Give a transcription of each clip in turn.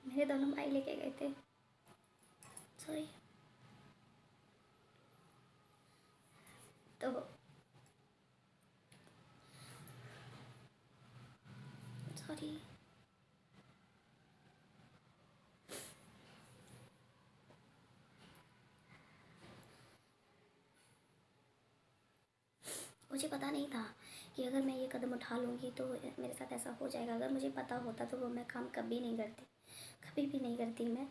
मेरे दोनों भाई लेके गए थे। सॉरी। तो सॉरी। मुझे पता नहीं था कि अगर मैं ये कदम उठा लूँगी तो मेरे साथ ऐसा हो जाएगा। अगर मुझे पता होता तो वो मैं काम कभी नहीं करती, कभी भी नहीं करती मैं।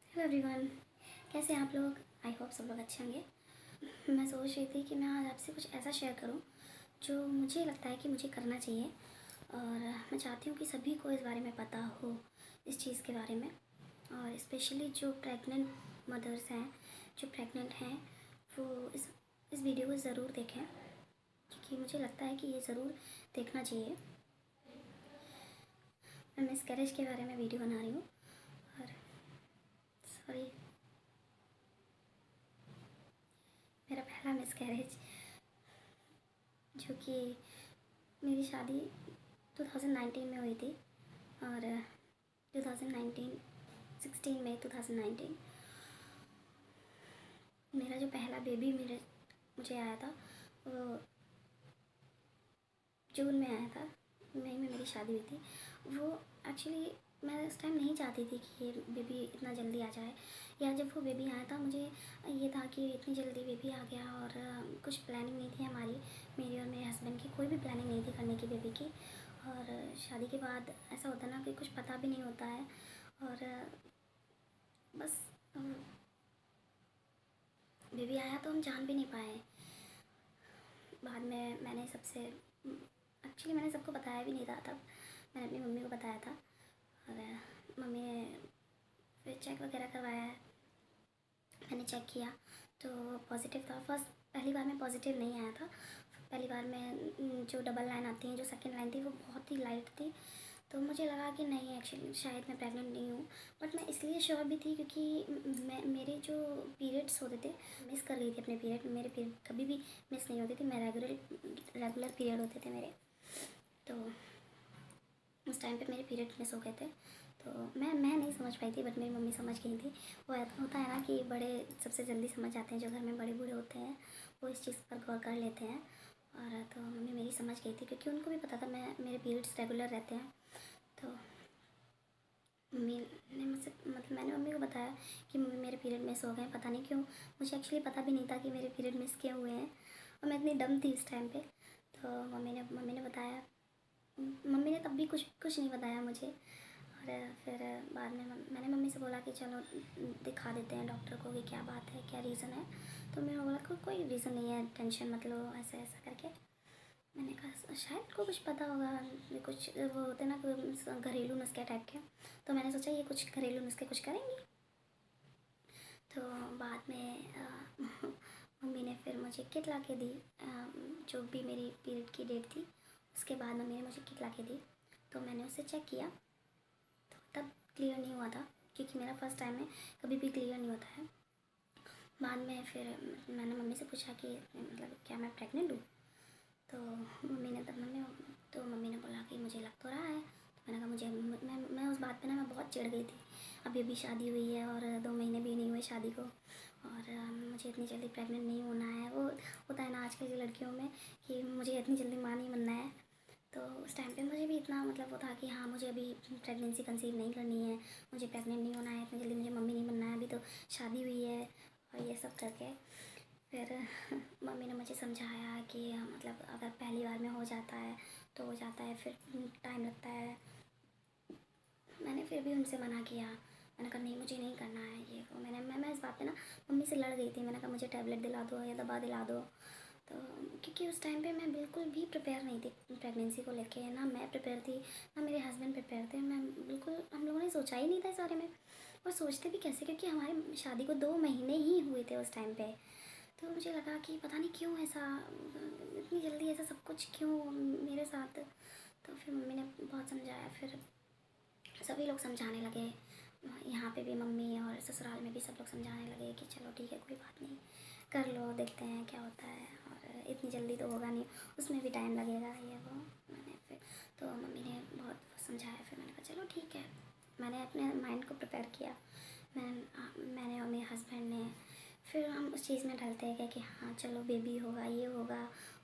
हेलो एवरीवन, कैसे हैं आप लोग? आई होप सब लोग अच्छे होंगे। मैं सोच रही थी कि मैं आज आपसे कुछ ऐसा शेयर करूं जो मुझे लगता है कि मुझे करना चाहिए, और मैं चाहती हूँ कि सभी को इस बारे में पता हो, इस चीज़ के बारे में। और स्पेशली जो प्रेग्नेंट मदर्स हैं, जो प्रेग्नेंट हैं, वो इस वीडियो को ज़रूर देखें, क्योंकि मुझे लगता है कि ये ज़रूर देखना चाहिए। मैं मिसकैरेज के बारे में वीडियो बना रही हूँ। और सॉरी, मेरा पहला मिसकैरेज, जो कि मेरी शादी 2019 में हुई थी। और 2019 16 मई 2019 मेरा जो पहला बेबी मुझे आया था वो जून में आया था। मई में मेरी शादी हुई थी। वो एक्चुअली मैं उस टाइम नहीं चाहती थी कि ये बेबी इतना जल्दी आ जाए, या जब वो बेबी आया था मुझे ये था कि इतनी जल्दी बेबी आ गया, और कुछ प्लानिंग नहीं थी हमारी, मेरी और मेरे हस्बैंड की कोई भी प्लानिंग नहीं थी करने की बेबी की। और शादी के बाद ऐसा होता ना कि कुछ पता भी नहीं होता है, और बस बेबी आया तो हम जान भी नहीं पाए। बाद में मैंने सबको बताया भी नहीं था तब। मैंने अपनी मम्मी को बताया था, और मम्मी ने फिर चेक वगैरह करवाया। मैंने चेक किया तो पॉजिटिव था। पहली बार में पॉजिटिव नहीं आया था। पहली बार में जो डबल लाइन आती है, जो सेकंड लाइन थी, वो बहुत ही लाइट थी। तो मुझे लगा कि नहीं, एक्चुअली शायद मैं प्रेग्नेंट नहीं हूँ। बट मैं इसलिए श्योर भी थी क्योंकि मेरे जो पीरियड्स होते थे, मिस कर गई थी अपने पीरियड। मेरे पीरियड कभी भी मिस नहीं होते थे, मैं रेगुलर पीरियड होते थे मेरे। तो उस टाइम पे मेरे पीरियड मिस हो गए थे। तो मैं नहीं समझ पाई थी, बट मेरी मम्मी समझ गई थी। वो होता है ना कि बड़े सबसे जल्दी समझ जाते हैं, जो घर में बड़े बूढ़े होते हैं वो इस चीज़ पर गौर कर लेते हैं। और तो मम्मी मेरी समझ गई थी, क्योंकि उनको भी पता था मेरे पीरियड्स रेगुलर रहते हैं। तो मम्मी ने मुझसे मैंने मम्मी को बताया कि मम्मी मेरे पीरियड मिस हो गए। पता नहीं क्यों, मुझे एक्चुअली पता भी नहीं था कि मेरे पीरियड मिस किए हुए हैं, और मैं इतनी डम थी उस टाइम पे। तो मम्मी ने बताया। मम्मी ने तब भी कुछ नहीं बताया मुझे। और फिर बाद में मैंने मम्मी से बोला कि चलो दिखा देते हैं डॉक्टर को कि क्या बात है, क्या रीज़न है। तो मैंने बोला कोई रीज़न नहीं है, टेंशन मत लो, ऐसा ऐसा करके। मैंने कहा शायद को कुछ पता होगा, ये कुछ वो होते ना घरेलू नुस्खे टाइप के। तो मैंने सोचा ये कुछ घरेलू नुस्खे कुछ करेंगी। तो बाद में मम्मी ने फिर मुझे किट ला के दी। जो भी मेरी पीरियड की डेट थी, उसके बाद मम्मी ने मुझे किट ला के दी। तो मैंने उसे चेक किया, तो तब क्लियर नहीं हुआ था, क्योंकि मेरा फर्स्ट टाइम है, कभी भी क्लियर नहीं होता है। बाद में फिर मैंने मम्मी से पूछा कि मतलब क्या मैं प्रेग्नेंट हूँ। तो मम्मी ने बोला कि मुझे लग तो रहा है। तो मैंने कहा मुझे मैं उस बात पे ना मैं बहुत चिढ़ गई थी। अभी अभी शादी हुई है और 2 महीने भी नहीं हुए शादी को, और मुझे इतनी जल्दी प्रेग्नेंट नहीं होना है। वो होता है ना आजकल की लड़कियों में कि मुझे इतनी जल्दी माँ नहीं बनना है। तो उस टाइम पे मुझे भी इतना मतलब वो था कि हाँ, मुझे अभी प्रेगनेंसी कंसीव नहीं करनी है, मुझे प्रेग्नेंट नहीं होना है, इतनी जल्दी मुझे मम्मी नहीं बनना है, अभी तो शादी हुई है, और ये सब करके। फिर मम्मी ने मुझे समझाया कि मतलब अगर पहली बार में हो जाता है तो हो जाता है, फिर टाइम लगता है। मैंने फिर भी उनसे मना किया। मैंने कहा नहीं, मुझे नहीं करना है ये वो। मैं इस बात पे ना मम्मी से लड़ गई थी। मैंने कहा मुझे टैबलेट दिला दो या दवा दिला दो। तो क्योंकि उस टाइम पे मैं बिल्कुल भी प्रिपेयर नहीं थी प्रेगनेंसी को लेके, ना मैं प्रिपेयर थी, ना मेरे हस्बैंड प्रिपेयर थे। मैं बिल्कुल, हम लोगों ने सोचा ही नहीं था इस बारे में। और सोचते भी कैसे, क्योंकि हमारी शादी को 2 महीने ही हुए थे उस टाइम पे। तो मुझे लगा कि पता नहीं क्यों ऐसा, इतनी जल्दी ऐसा सब कुछ क्यों मेरे साथ। तो फिर मम्मी ने बहुत समझाया, फिर सभी लोग समझाने लगे। यहाँ पे भी मम्मी और ससुराल में भी सब लोग समझाने लगे कि चलो ठीक है, कोई बात नहीं, कर लो, देखते हैं क्या होता है। और इतनी जल्दी तो होगा नहीं, उसमें भी टाइम लगेगा ये वो। मैंने फिर तो मम्मी ने बहुत समझाया, फिर मैंने कहा चलो ठीक है। मैंने अपने माइंड को प्रिपेयर किया, मैंने और मेरे हस्बैंड ने। फिर हम उस चीज़ में ढलते हैं कि हाँ चलो बेबी होगा, ये होगा,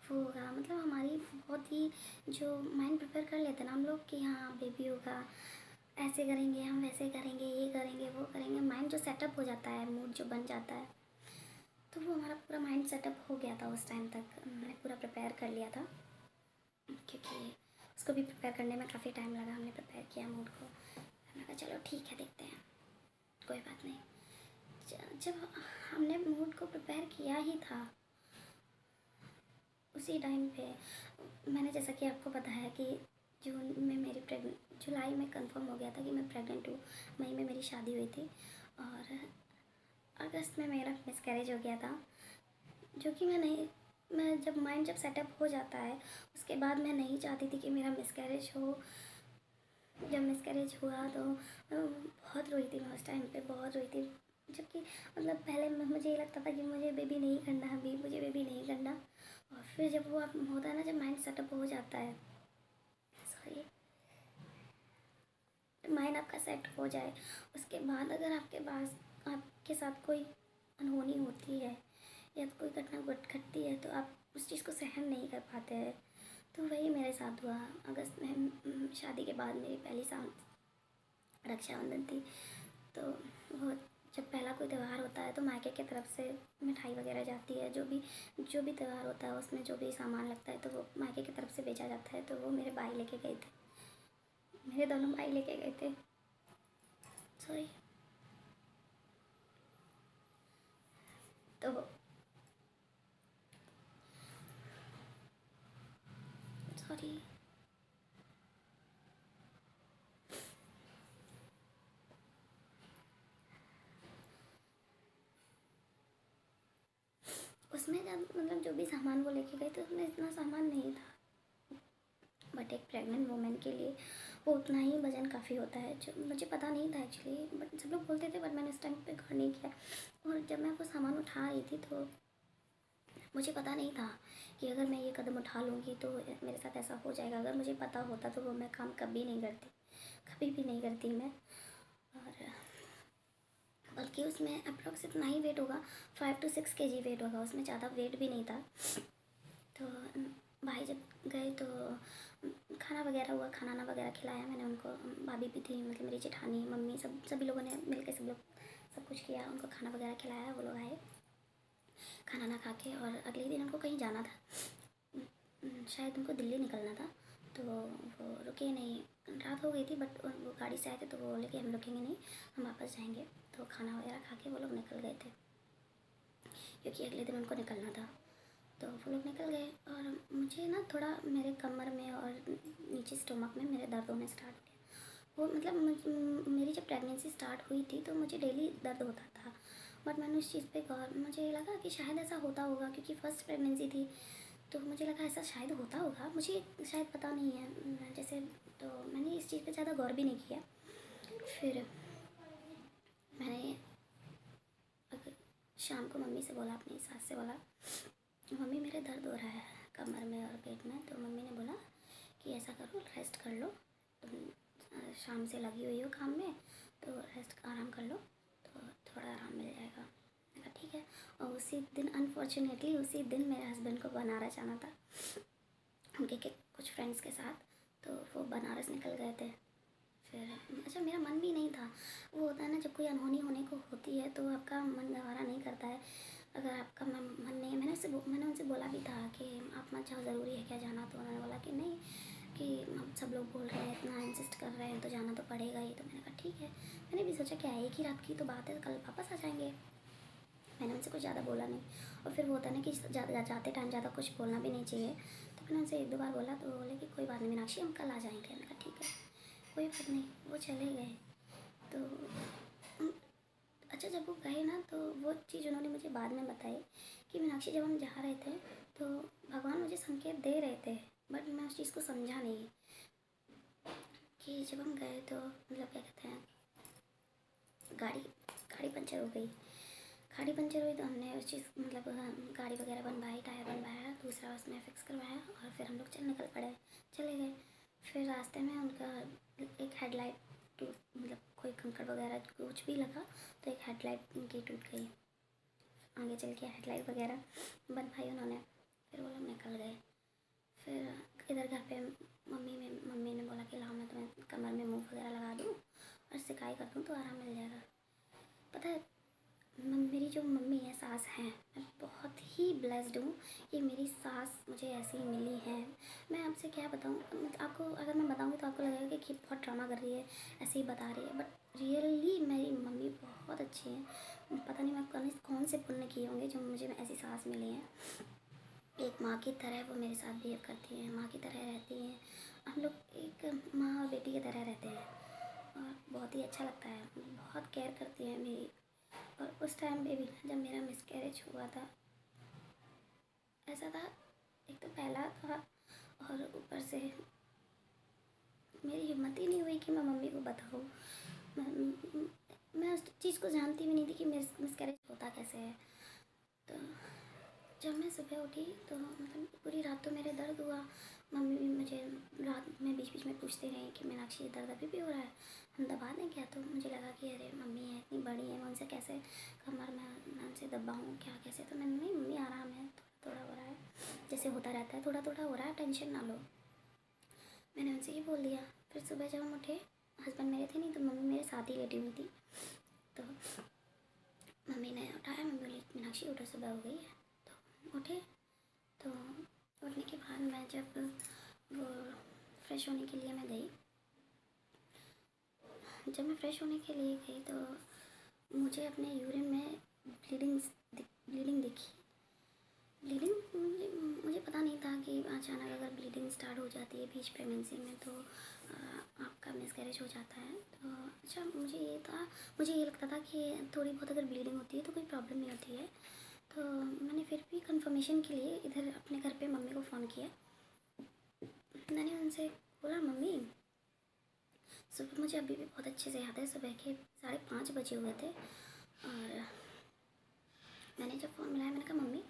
वो होगा। मतलब हमारी बहुत ही जो माइंड प्रिपेयर कर लेते हैं ना हम लोग कि हाँ बेबी होगा, ऐसे करेंगे हम, वैसे करेंगे, ये करेंगे, वो करेंगे। माइंड जो सेटअप हो जाता है, मूड जो बन जाता है, तो वो हमारा पूरा माइंड सेटअप हो गया था। उस टाइम तक मैंने पूरा प्रिपेयर कर लिया था, क्योंकि उसको भी प्रिपेयर करने में काफ़ी टाइम लगा। हमने प्रिपेयर किया मूड को, मैंने कहा चलो ठीक है, देखते हैं, कोई बात नहीं। जब हमने मूड को प्रिपेयर किया ही था, उसी टाइम पे मैंने, जैसा कि आपको पता है कि जून में मेरी जुलाई में कंफर्म हो गया था कि मैं प्रेग्नेंट हूँ। मई में मेरी शादी हुई थी और अगस्त में मेरा मिसकैरेज हो गया था, जो कि मैं जब सेटअप हो जाता है उसके बाद मैं नहीं चाहती थी कि मेरा मिसकैरेज हो। जब मिसकैरेज हुआ तो बहुत रोई थी मैं, उस टाइम पे बहुत रोई थी। जबकि मतलब पहले मुझे ये लगता था कि मुझे बेबी नहीं करना, अभी मुझे बेबी नहीं करना। और फिर जब वो आप होता है ना, जब माइंड सेटअप हो जाता है, सॉरी, माइंड आपका सेट हो जाए, उसके बाद अगर आपके पास आपके साथ कोई अनहोनी होती है या कोई घटना घटती है, तो आप उस चीज़ को सहन नहीं कर पाते हैं। तो वही मेरे साथ हुआ। अगस्त में शादी के बाद मेरी पहली रक्षाबंधन थी। तो वो जब पहला कोई त्यौहार होता है तो मायके की तरफ से मिठाई वगैरह जाती है, जो भी त्यौहार होता है उसमें जो भी सामान लगता है तो वो मायके की तरफ से भेजा जाता है। तो वो मेरे भाई लेके गए थे, मेरे दोनों भाई लेके गए थे, सॉरी। तो सॉरी, उसमें जब मतलब जो भी सामान वो लेके गए थे उसमें इतना सामान नहीं था, बट एक प्रेग्नेंट वुमेन के लिए वो उतना ही वज़न काफ़ी होता है, जो मुझे पता नहीं था एक्चुअली। बट सब लोग बोलते थे, बट मैंने उस टाइम पे गौर नहीं किया। और जब मैं वो सामान उठा रही थी तो मुझे पता नहीं था कि अगर मैं ये कदम उठा लूँगी तो मेरे साथ ऐसा हो जाएगा। अगर मुझे पता होता तो वो मैं काम कभी नहीं करती, कभी भी नहीं करती मैं। और बल्कि उसमें अप्रॉक्स इतना ही वेट होगा, 5 to 6 kg वेट होगा, उसमें ज़्यादा वेट भी नहीं था। तो भाई जब गए तो खाना वगैरह हुआ, खाना वगैरह खिलाया मैंने उनको। भाभी भी थी, मतलब मेरी जेठानी, मम्मी, सभी लोगों ने मिलकर सब लोग सब कुछ किया, उनको खाना वगैरह खिलाया। वो लोग आए खाना ना खा के, और अगले दिन उनको कहीं जाना था, शायद उनको दिल्ली निकलना था। तो वो रुके नहीं, रात हो गई थी, बट वो गाड़ी से आए थे तो वो बोले कि हम रुकेंगे नहीं, हम वापस जाएंगे। तो खाना वगैरह खा के वो लोग निकल गए थे, क्योंकि अगले दिन उनको निकलना था। तो वो लोग निकल गए और मुझे ना थोड़ा मेरे कमर में और नीचे स्टोमक में मेरे दर्द होने स्टार्ट हो गया। वो मतलब मेरी जब प्रेगनेंसी स्टार्ट हुई थी तो मुझे डेली दर्द होता था, बट मैंने उस चीज़ पे गौर, मुझे लगा कि शायद ऐसा होता होगा, क्योंकि फर्स्ट प्रेगनेंसी थी। तो मुझे लगा ऐसा शायद होता होगा, मुझे शायद पता नहीं है जैसे। तो मैंने इस चीज़ पे ज़्यादा गौर भी नहीं किया। फिर मैंने शाम को मम्मी से बोला, अपनी सास से बोला, मम्मी मेरे दर्द हो रहा है कमर में और पेट में। तो मम्मी ने बोला कि ऐसा करो, रेस्ट कर लो, तुम शाम से लगी हुई हो काम में, तो रेस्ट आराम कर लो तो थोड़ा आराम मिल जाएगा। मैंने कहा ठीक है। और उसी दिन अनफॉर्चुनेटली उसी दिन मेरे हस्बैंड को बनारस जाना था, उनके कुछ फ्रेंड्स के साथ। तो वो बनारस निकल गए थे। फिर अच्छा, मेरा मन भी नहीं था। वो होता है ना, जब कोई अनहोनी होने को होती है तो आपका मन गवारा नहीं करता है। अगर आपका मन नहीं है, मैंने उनसे बोला भी था कि आप मत जाओ, ज़रूरी है क्या जाना? तो उन्होंने बोला कि नहीं, कि अब सब लोग बोल रहे हैं, इतना इंसिस्ट कर रहे हैं तो जाना तो पड़ेगा ही। तो मैंने कहा ठीक है। मैंने भी सोचा क्या एक ही रात की तो बात है, कल वापस आ जाएंगे। मैंने उनसे कुछ ज़्यादा बोला नहीं। और फिर वो होता है ना कि जाते टाइम ज़्यादा कुछ बोलना भी नहीं चाहिए। तो मैंने उनसे 1-2 बार बोला तो बोले कि कोई बात नहीं मीनाक्षी, हम कल आ जाएंगे। मैंने कहा ठीक है, कोई बात नहीं। वो चले गए। तो अच्छा, जब वो गए ना तो वो चीज़ उन्होंने मुझे बाद में बताई कि मीनाक्षी, जब हम जा रहे थे तो भगवान मुझे संकेत दे रहे थे, बट मैं उस चीज़ को समझा नहीं। कि जब हम गए तो मतलब क्या कहते हैं, गाड़ी गाड़ी पंचर हो गई। गाड़ी पंचर हुई तो हमने उस चीज़ मतलब गाड़ी वगैरह बनवाई, टायर बनवाया, दूसरा उसमें फिक्स करवाया और फिर हम लोग निकल पड़े, चले गए। फिर रास्ते में उनका एक हेडलाइट मतलब कोई कंकड़ वगैरह कुछ भी लगा तो एक हेडलाइट उनकी टूट गई। आगे चल के हेडलाइट वगैरह बनवाई उन्होंने, फिर वो लोग निकल गए। फिर इधर घर पे मम्मी ने बोला कि लाओ मैं तुम्हें कमर में मूव वगैरह लगा दूँ और सिकाई कर दूँ तो आराम मिल जाएगा। पता है मेरी जो मम्मी है, सास हैं, मैं बहुत ही ब्लेस्ड हूँ कि मेरी सास मुझे ऐसी मिली है। मैं आपसे क्या बताऊँ, आपको अगर मैं बताऊँगी तो आपको लगेगा कि बहुत ड्रामा कर रही है, ऐसे ही बता रही है, बट रियली मेरी मम्मी बहुत अच्छी है। पता नहीं मैं कौन से पुण्य किए होंगे जो मुझे ऐसी सास मिली है। एक माँ की तरह वो मेरे साथ बिहेव करती हैं, माँ की तरह रहती हैं। हम लोग एक माँ और बेटी की तरह रहते हैं और बहुत ही अच्छा लगता है, बहुत केयर करती है मेरी। और उस टाइम पे भी जब मेरा मिसकैरेज हुआ था, ऐसा था, एक तो पहला था और ऊपर से मेरी हिम्मत ही नहीं हुई कि मैं मम्मी को बताऊँ। मैं उस चीज़ को जानती भी नहीं थी कि मेरे मिसकैरेज होता कैसे है। तो जब मैं सुबह उठी तो मतलब पूरी रात तो मेरे दर्द हुआ। मम्मी भी मुझे रात में बीच बीच में पूछते रहे कि मीनाक्षी दर्द अभी भी हो रहा है, हम दबा दें क्या? तो मुझे लगा कि अरे मम्मी है इतनी बड़ी है, मैं उनसे कैसे कमर में मैं उनसे दबाऊँ क्या कैसे? तो मैंने नहीं मम्मी आराम है, थोड़ा थोड़ा हो रहा है, जैसे होता रहता है, थोड़ा थोड़ा हो रहा है, टेंशन ना लो। मैंने उनसे ये बोल दिया। फिर सुबह जब हम उठे, हस्बैंड मेरे थे नहीं तो मम्मी मेरे साथ ही लेटी हुई थी। तो मम्मी ने उठाया, मम्मी बोली मीनाक्षी उठो सुबह हो गई है। तो उठे, तो उठने के बाद मैं जब वो फ्रेश होने के लिए मैं गई, जब मैं फ्रेश होने के लिए गई तो मुझे अपने यूरिन में ब्लीडिंग दिखी। ब्लीडिंग मुझे पता नहीं था कि अचानक अगर ब्लीडिंग स्टार्ट हो जाती है बीच प्रेगनेंसी में तो आपका मिसकैरेज हो जाता है। तो अच्छा मुझे ये लगता था कि थोड़ी बहुत अगर ब्लीडिंग होती है तो कोई प्रॉब्लम नहीं होती है। तो मैंने फिर भी कंफर्मेशन के लिए इधर अपने घर पे मम्मी को फ़ोन किया। मैंने उनसे बोला मम्मी, सुबह मुझे अभी भी बहुत अच्छे से याद है, सुबह के 5:30 बजे हुए थे और मैंने जब फ़ोन मिलाया मैंने कहा मम्मी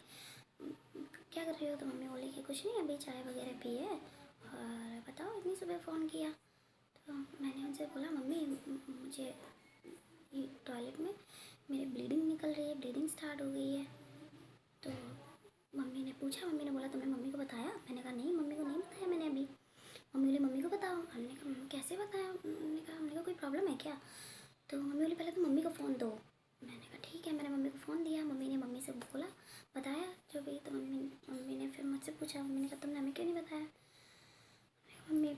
क्या कर रही हो? तो मम्मी बोली कि कुछ नहीं, अभी चाय वगैरह पी है और बताओ इतनी सुबह फ़ोन किया। तो मैंने उनसे बोला मम्मी मुझे टॉयलेट में मेरी ब्लीडिंग निकल रही है, ब्लीडिंग स्टार्ट हो गई है। तो मम्मी ने पूछा, मम्मी ने बोला तुमने मम्मी को बताया? मैंने कहा नहीं मम्मी को नहीं बताया मैंने अभी। मम्मी बोली मम्मी को बताओ। हमने कहा कैसे बताया? हमने कहा कोई प्रॉब्लम है क्या? तो मम्मी बोली पहले तो मम्मी को फ़ोन दो। मैंने कहा ठीक है। मैंने मम्मी को फ़ोन दिया, मम्मी ने मम्मी से बोला बताया जो भी। तो मम्मी ने फिर मुझसे पूछा, मम्मी ने कहा तुमने हमें क्यों नहीं बताया? मम्मी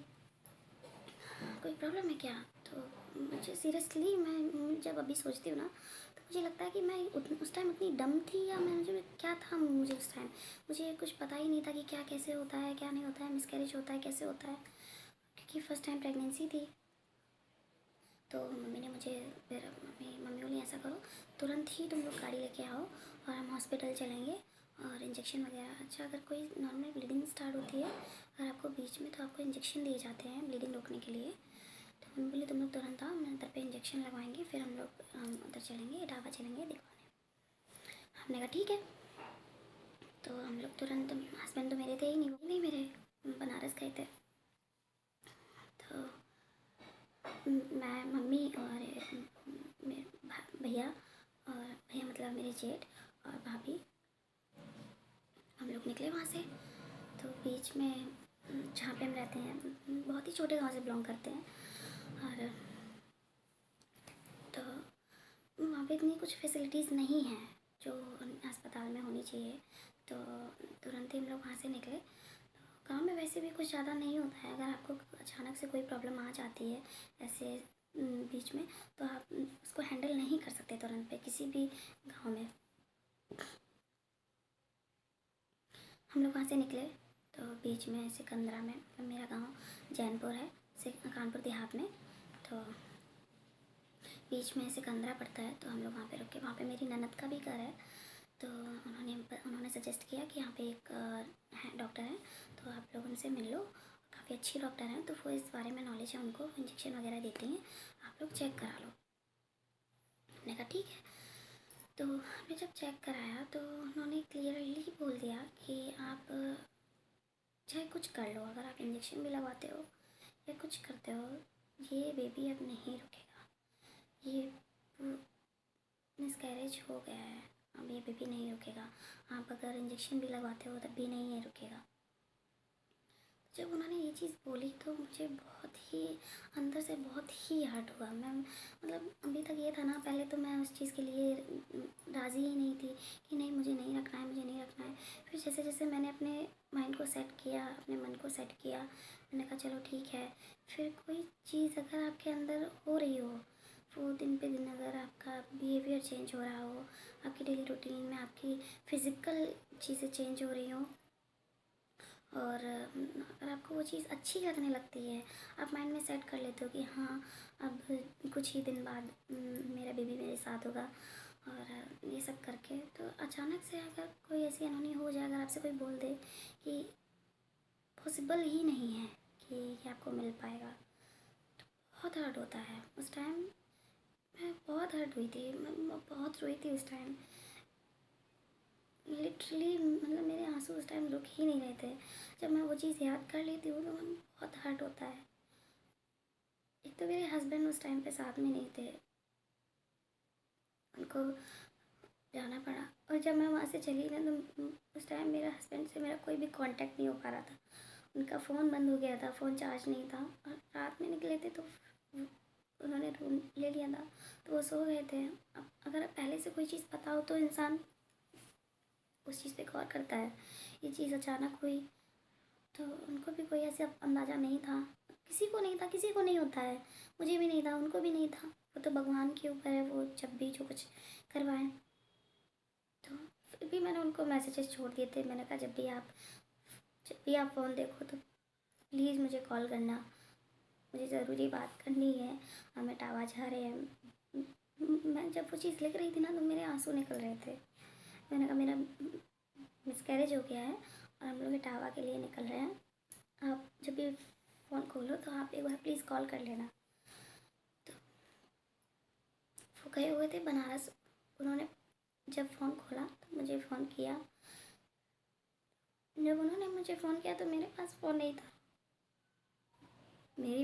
कोई प्रॉब्लम है क्या? तो मुझे सीरियसली मैं जब अभी सोचती हूँ ना तो मुझे लगता है कि मैं उस टाइम उतनी डम थी या मैं मुझे क्या था मुझे उस टाइम मुझे कुछ पता ही नहीं था कि क्या कैसे होता है क्या नहीं होता है, मिसकैरेज होता है कैसे होता है, क्योंकि फ़र्स्ट टाइम प्रेगनेंसी थी। तो मम्मी ने मुझे फिर मम्मी बोली ऐसा करो तुरंत ही तुम लोग गाड़ी लेके आओ और हम हॉस्पिटल चलेंगे और इंजेक्शन वगैरह। अच्छा अगर कोई नॉर्मल ब्लीडिंग स्टार्ट होती है अगर आपको बीच में तो आपको इंजेक्शन दिए जाते हैं ब्लीडिंग रोकने के लिए। तो मम्मी बोली तुम लोग तुरंत आओ, मैं उधर पे इंजेक्शन लगवाएंगे, फिर हम लोग उधर चलेंगे इटावा चलेंगे दिखवाने। हमने कहा ठीक है। तो हम लोग तुरंत, हस्बैंड तो मेरे थे ही नहीं मेरे बनारस गए थे। तो मैं मम्मी और मेरे भैया और भैया मतलब मेरे जेठ और भाभी हम लोग निकले वहाँ से। तो बीच में जहाँ पे हम रहते हैं बहुत ही छोटे गांव से बिलोंग करते हैं और तो वहाँ पे इतनी कुछ फैसिलिटीज़ नहीं हैं जो अस्पताल में होनी चाहिए। तो तुरंत ही हम लोग वहाँ से निकले। तो गाँव में वैसे भी कुछ ज़्यादा नहीं होता है, अगर आपको अचानक से कोई प्रॉब्लम आ जाती है ऐसे बीच में तो आप उसको हैंडल नहीं कर सकते तुरंत पे किसी भी गांव में। हम लोग वहाँ से निकले तो बीच में सिकंदरा में, मतलब मेरा गांव जैनपुर है कानपुर देहात में, तो बीच में सिकंदरा पड़ता है। तो हम लोग वहाँ पे रुके, वहाँ पे मेरी ननद का भी घर है। तो उन्होंने सजेस्ट किया कि यहाँ पे एक डॉक्टर है तो आप लोग उनसे मिल लो, काफ़ी अच्छी डॉक्टर हैं, तो वो इस बारे में नॉलेज है उनको, इंजेक्शन वगैरह देती हैं, आप लोग चेक करा लो। मैंने कहा ठीक है। तो हमने जब चेक कराया तो उन्होंने क्लियरली बोल दिया कि आप चाहे कुछ कर लो, अगर आप इंजेक्शन भी लगवाते हो या कुछ करते हो, ये बेबी अब नहीं रुकेगा। ये मिसकैरेज हो गया है, अब ये बेबी नहीं रुकेगा। आप अगर इंजेक्शन भी लगवाते हो तब भी नहीं ये रुकेगा। जब उन्होंने ये चीज़ बोली तो मुझे बहुत ही अंदर से बहुत ही हर्ट हुआ। मैं मतलब अभी तक ये था ना, पहले तो मैं उस चीज़ के लिए राज़ी ही नहीं थी कि नहीं मुझे नहीं रखना है, मुझे नहीं रखना है। फिर जैसे जैसे मैंने अपने माइंड को सेट किया, अपने मन को सेट किया, मैंने कहा चलो ठीक है। फिर कोई चीज़ अगर आपके अंदर हो रही हो, वो दिन पे दिन अगर आपका बिहेवियर चेंज हो रहा हो, आपकी डेली रूटीन में आपकी फ़िज़िकल चीज़ें चेंज हो रही हो, और अगर आपको वो चीज़ अच्छी लगने लगती है, आप माइंड में सेट कर लेते हो कि हाँ अब कुछ ही दिन बाद मेरा बेबी मेरे साथ होगा, और ये सब करके तो अचानक से अगर कोई ऐसी अनहोनी हो जाए, अगर आपसे कोई बोल दे कि पॉसिबल ही नहीं है कि ये आपको मिल पाएगा, तो बहुत हर्ट होता है। उस टाइम मैं बहुत हर्ट हुई थी, मैं बहुत रोई थी उस टाइम। लिटरली मतलब मेरे आंसू उस टाइम रुक ही नहीं रहे थे। जब मैं वो चीज़ याद कर लेती हूँ तो मन बहुत हर्ट होता है। एक तो मेरे हस्बैंड उस टाइम पे साथ में नहीं थे, उनको जाना पड़ा। और जब मैं वहाँ से चली ना तो उस टाइम मेरे हस्बैंड से मेरा कोई भी कांटेक्ट नहीं हो पा रहा था। उनका फ़ोन बंद हो गया था, फ़ोन चार्ज नहीं था, और रात में निकले थे तो उन्होंने रूम ले लिया था तो वो सो गए थे। अब अगर पहले से कोई चीज़ पता हो तो इंसान उस चीज़ पे गौर करता है। ये चीज़ अचानक हुई तो उनको भी कोई ऐसा अंदाज़ा नहीं था, किसी को नहीं था, किसी को नहीं होता है, मुझे भी नहीं था, उनको भी नहीं था। वो तो भगवान के ऊपर है, वो जब भी जो कुछ करवाएं। तो फिर भी मैंने उनको मैसेजेस छोड़ दिए थे। मैंने कहा जब भी आप फ़ोन देखो तो प्लीज़ मुझे कॉल करना, मुझे ज़रूरी बात करनी है, हम इटावा जा रहे हैं। मैं जब वो चीज़ लिख रही थी ना तो मेरे आंसू निकल रहे थे। मैंने कहा मेरा मिसकैरेज हो गया है और हम लोग इटावा के लिए निकल रहे हैं, आप जब भी फ़ोन खोलो तो आप एक बार प्लीज़ कॉल कर लेना। तो वो गए हुए थे बनारस। उन्होंने जब फ़ोन खोला तो मुझे फ़ोन किया। जब उन्होंने मुझे फ़ोन किया तो मेरे पास फ़ोन नहीं था। मेरी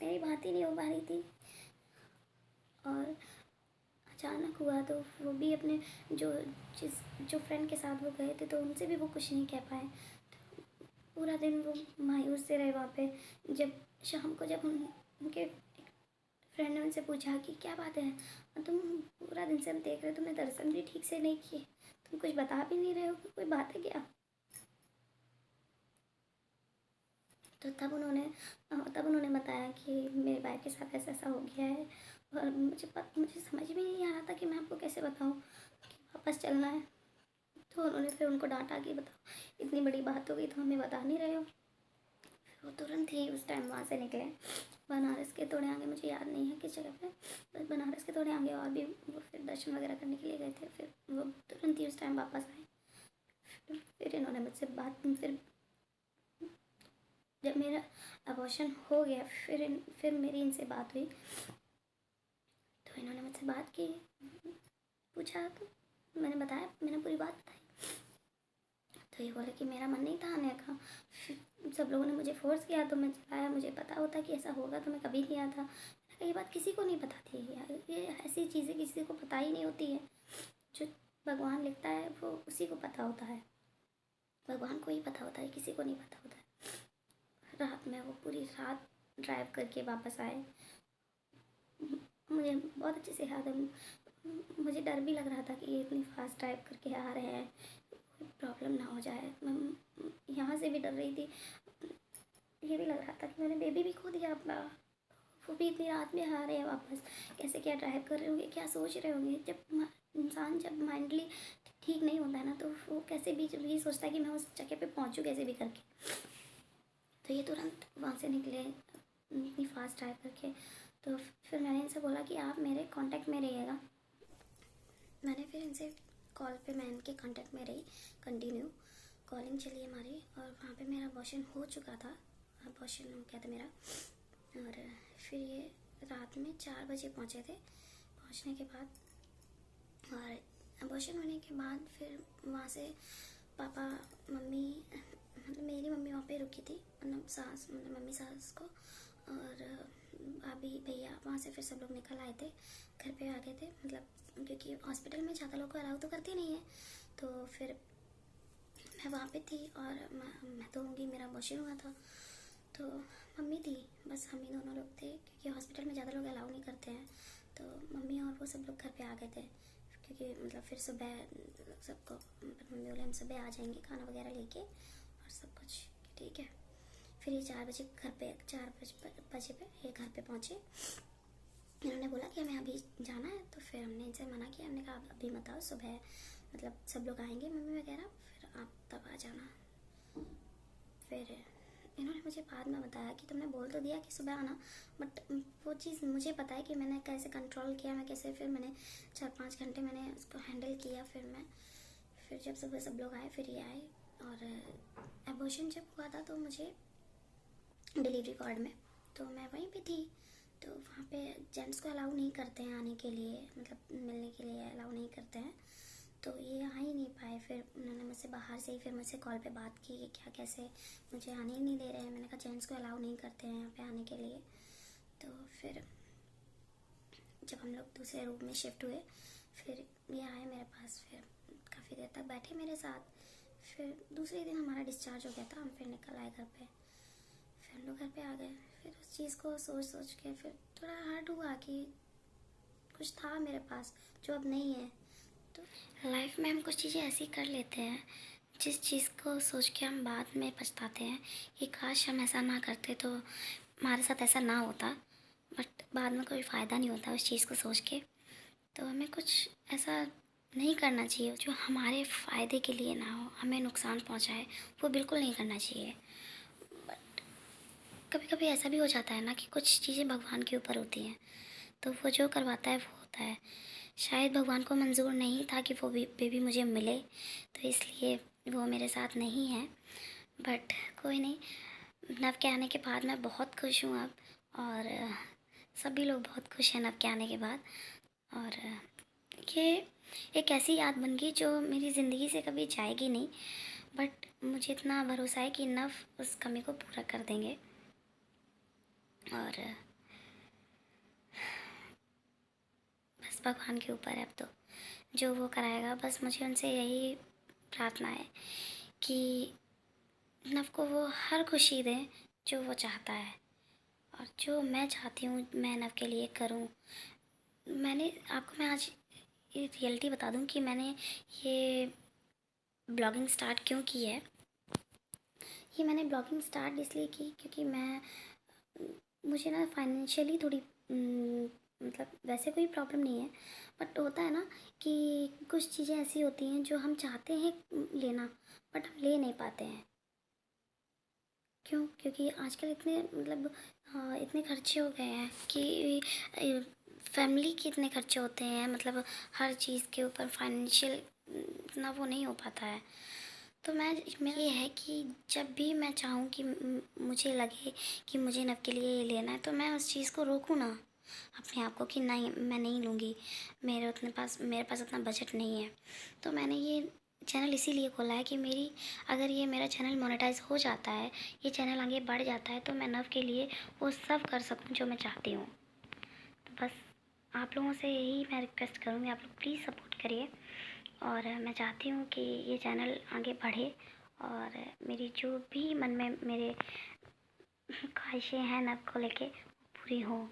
मेरी बात ही नहीं हो पा रही थी। और अचानक हुआ तो वो भी अपने जो फ्रेंड के साथ वो गए थे तो उनसे भी वो कुछ नहीं कह पाए। तो पूरा दिन वो मायूस से रहे वहाँ पे। जब शाम को जब उनके फ्रेंड ने उनसे पूछा कि क्या बात है, तुम पूरा दिन से हम देख रहे हो, तुमने दर्शन भी ठीक से नहीं किए, तुम कुछ बता भी नहीं रहे हो, कोई बात है क्या? तो तब उन्होंने बताया कि मेरे भाई के साथ ऐसा ऐसा हो गया है, और मुझे समझ में नहीं आ रहा था कि मैं आपको कैसे बताऊं कि वापस चलना है। तो उन्होंने फिर उनको डांटा कि बताओ इतनी बड़ी बात हो गई तो हमें बता नहीं रहे हो। फिर वो तुरंत ही उस टाइम वहाँ से निकले। बनारस के थोड़े आगे, मुझे याद नहीं है किस जगह पे, बस बनारस के थोड़े आगे और भी वो फिर दर्शन वगैरह करने के लिए गए थे। फिर वो तुरंत ही उस टाइम वापस आए। फिर इन्होंने मुझसे फिर जब मेरा अबॉर्शन हो गया फिर मेरी इनसे बात हुई। तो इन्होंने मुझसे बात की, पूछा तो मैंने बताया, मैंने पूरी बात बताई। तो ये बोले कि मेरा मन नहीं था आने का, फिर सब लोगों ने मुझे फोर्स किया तो मैं चलाया। मुझे पता होता कि ऐसा होगा तो मैं कभी नहीं आता। मैंने कहा ये बात किसी को नहीं पता थी यार, ये ऐसी चीज़ें किसी को पता ही नहीं होती है। जो भगवान लिखता है वो उसी को पता होता है, भगवान को ही पता होता है, किसी को नहीं पता होता है। रात में वो पूरी रात ड्राइव करके वापस आए। मुझे बहुत अच्छे से याद है। मुझे डर भी लग रहा था कि ये इतनी फास्ट ड्राइव करके आ रहे हैं, कोई प्रॉब्लम ना हो जाए। मैं यहाँ से भी डर रही थी, ये भी लग रहा था कि मैंने बेबी भी खो दिया अपना। वो भी इतनी रात में आ रहे हैं वापस, कैसे क्या ड्राइव कर रहे होंगे, क्या सोच रहे होंगे। जब इंसान जब माइंडली ठीक नहीं होता है ना तो वो कैसे भी यही सोचता है कि मैं उस जगह पे पहुँचूँ कैसे भी करके। तो ये तुरंत वहाँ से निकले इतनी फास्ट ड्राइव करके। तो फिर मैंने इनसे बोला कि आप मेरे कांटेक्ट में रहिएगा। मैंने फिर इनसे कॉल पे मैं इनके कांटेक्ट में रही, कंटिन्यू कॉलिंग चली हमारी। और वहाँ पे मेरा अबॉर्शन हो चुका था, अबॉर्शन हो गया था मेरा। और फिर ये रात में 4 बजे पहुँचे पहुंचने के बाद और अबॉर्शन होने के बाद फिर वहाँ से पापा मम्मी मतलब मेरी मम्मी वहाँ पे रुकी थी, मतलब सास मतलब मम्मी सास को, और भाभी भैया वहाँ से फिर सब लोग निकल आए थे, घर पे आ गए थे, मतलब क्योंकि हॉस्पिटल में ज़्यादा लोग को अलाउ तो करती नहीं है। तो फिर मैं वहाँ पे थी और मैं तो होंगी, मेरा अबॉर्शन हुआ था तो मम्मी थी, बस हम ही दोनों लोग थे, क्योंकि हॉस्पिटल में ज़्यादा लोग अलाउ नहीं करते हैं। तो मम्मी और वो सब लोग घर पे आ गए थे, क्योंकि मतलब फिर सुबह सबको मम्मी बोले हम सुबह आ जाएंगे खाना वगैरह लेके और सब कुछ, ठीक है। फिर ये 4 बजे घर पे 4 बजे पे ये घर पे पहुँचे। इन्होंने बोला कि हमें अभी जाना है, तो फिर हमने इनसे मना किया, हमने कहा अभी मत आओ, सुबह मतलब सब लोग आएंगे मम्मी वगैरह, फिर आप तब आ जाना। फिर इन्होंने मुझे बाद में बताया कि तुमने बोल तो दिया कि सुबह आना, बट वो चीज़ मुझे पता है कि मैंने कैसे कंट्रोल किया, मैं कैसे फिर मैंने 4-5 घंटे मैंने उसको हैंडल किया। फिर जब सुबह सब लोग आए फिर ये आए। और एबॉर्शन जब हुआ था तो मुझे डिलीवरी वार्ड में, तो मैं वहीं पे थी, तो वहाँ पे जेंट्स को अलाउ नहीं करते हैं आने के लिए, मतलब मिलने के लिए अलाउ नहीं करते हैं, तो ये आ ही नहीं पाए। फिर उन्होंने मुझसे बाहर से ही फिर मुझसे कॉल पे बात की कि क्या कैसे मुझे आने ही नहीं दे रहे हैं। मैंने कहा जेंट्स को अलाउ नहीं करते हैं यहाँ पे आने के लिए। तो फिर जब हम लोग दूसरे रूम में शिफ्ट हुए फिर ये आए मेरे पास, फिर काफ़ी देर तक बैठे मेरे साथ। फिर दूसरे दिन हमारा डिस्चार्ज हो गया था, हम फिर निकल आए घर पे, फिर हम लोग घर पे आ गए। फिर उस चीज़ को सोच सोच के फिर थोड़ा हर्ट हुआ कि कुछ था मेरे पास जो अब नहीं है। तो लाइफ में हम कुछ चीज़ें ऐसी कर लेते हैं जिस चीज़ को सोच के हम बाद में पछताते हैं कि काश हम ऐसा ना करते तो हमारे साथ ऐसा ना होता, बट बाद में कोई फ़ायदा नहीं होता उस चीज़ को सोच के। तो हमें कुछ ऐसा नहीं करना चाहिए जो हमारे फ़ायदे के लिए ना हो, हमें नुकसान पहुंचाए, वो बिल्कुल नहीं करना चाहिए। बट कभी कभी ऐसा भी हो जाता है ना कि कुछ चीज़ें भगवान के ऊपर होती हैं, तो वो जो करवाता है वो होता है। शायद भगवान को मंजूर नहीं था कि वो बेबी मुझे मिले, तो इसलिए वो मेरे साथ नहीं है। बट कोई नहीं, नव के आने के बाद मैं बहुत खुश हूँ अब, और सभी लोग बहुत खुश हैं नव के आने के बाद। और ये एक ऐसी याद बन गई जो मेरी ज़िंदगी से कभी जाएगी नहीं, बट मुझे इतना भरोसा है कि नव उस कमी को पूरा कर देंगे। और बस भगवान के ऊपर है अब तो, जो वो कराएगा। बस मुझे उनसे यही प्रार्थना है कि नव को वो हर खुशी दें जो वो चाहता है, और जो मैं चाहती हूँ मैं नव के लिए करूँ। मैं आज ये रियलिटी बता दूँ कि मैंने ये ब्लॉगिंग स्टार्ट क्यों की है। ये मैंने ब्लॉगिंग स्टार्ट इसलिए की क्योंकि मुझे ना फाइनेंशियली थोड़ी मतलब वैसे कोई प्रॉब्लम नहीं है, बट होता है ना कि कुछ चीज़ें ऐसी होती हैं जो हम चाहते हैं लेना, बट हम ले नहीं पाते हैं। क्यों? क्योंकि आजकल इतने मतलब इतने खर्चे हो गए हैं कि फैमिली के इतने खर्चे होते हैं, मतलब हर चीज़ के ऊपर फाइनेंशियल इतना वो नहीं हो पाता है। तो मेरा ये है कि जब भी मैं चाहूँ कि मुझे लगे कि मुझे नव के लिए ये लेना है, तो मैं उस चीज़ को रोकूँ ना अपने आप को कि नहीं मैं नहीं लूँगी, मेरे पास उतना बजट नहीं है। तो मैंने ये चैनल इसीलिए खोला है कि अगर ये मेरा चैनल मोनेटाइज हो जाता है, ये चैनल आगे बढ़ जाता है, तो मैं नव के लिए वो सब कर सकूँ जो मैं चाहती हूँ। तो बस आप लोगों से यही मैं रिक्वेस्ट करूँगी, आप लोग प्लीज़ सपोर्ट करिए। और मैं चाहती हूँ कि ये चैनल आगे बढ़े और मेरी जो भी मन में मेरे ख्वाहिशें हैं नव को लेके पूरी हों।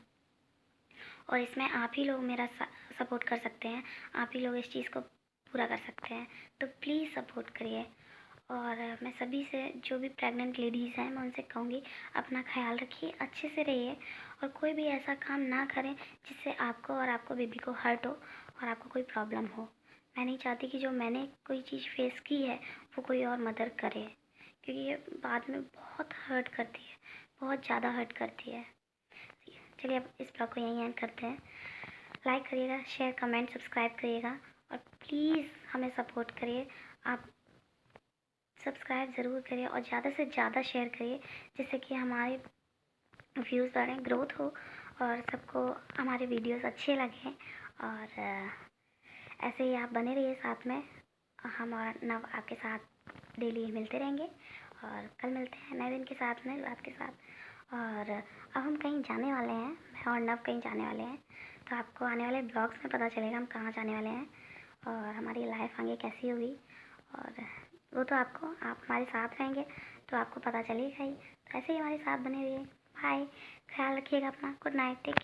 और इसमें आप ही लोग मेरा सपोर्ट कर सकते हैं, आप ही लोग इस चीज़ को पूरा कर सकते हैं, तो प्लीज़ सपोर्ट करिए। और मैं सभी से जो भी प्रेग्नेंट लेडीज़ हैं मैं उनसे कहूँगी अपना ख्याल रखिए, अच्छे से रहिए, और कोई भी ऐसा काम ना करें जिससे आपको और आपको बेबी को हर्ट हो और आपको कोई प्रॉब्लम हो। मैं नहीं चाहती कि जो मैंने कोई चीज़ फेस की है वो कोई और मदर करे, क्योंकि ये बाद में बहुत हर्ट करती है, बहुत ज़्यादा हर्ट करती है। चलिए अब इस ब्लॉग को यहीं एंड करते हैं। लाइक करिएगा, शेयर कमेंट सब्सक्राइब करिएगा, और प्लीज़ हमें सपोर्ट करिए। आप सब्सक्राइब ज़रूर करिए और ज़्यादा से ज़्यादा शेयर करिए, जिससे कि हमारे व्यूज़ बढ़ें, ग्रोथ हो, और सबको हमारे वीडियोस अच्छे लगें और ऐसे ही आप बने रहिए साथ में। हम और नव आपके साथ डेली मिलते रहेंगे और कल मिलते हैं नए दिन के साथ, नई बात के साथ। और अब हम कहीं जाने वाले हैं, मैं और नव कहीं जाने वाले हैं, तो आपको आने वाले ब्लॉग्स में पता चलेगा हम कहाँ जाने वाले हैं और हमारी लाइफ आगे कैसी होगी। और वो तो आप हमारे साथ रहेंगे तो आपको पता चलेगा ही। तो ऐसे ही हमारे साथ बने रहिए। बाय, ख्याल रखिएगा अपना। Good night, take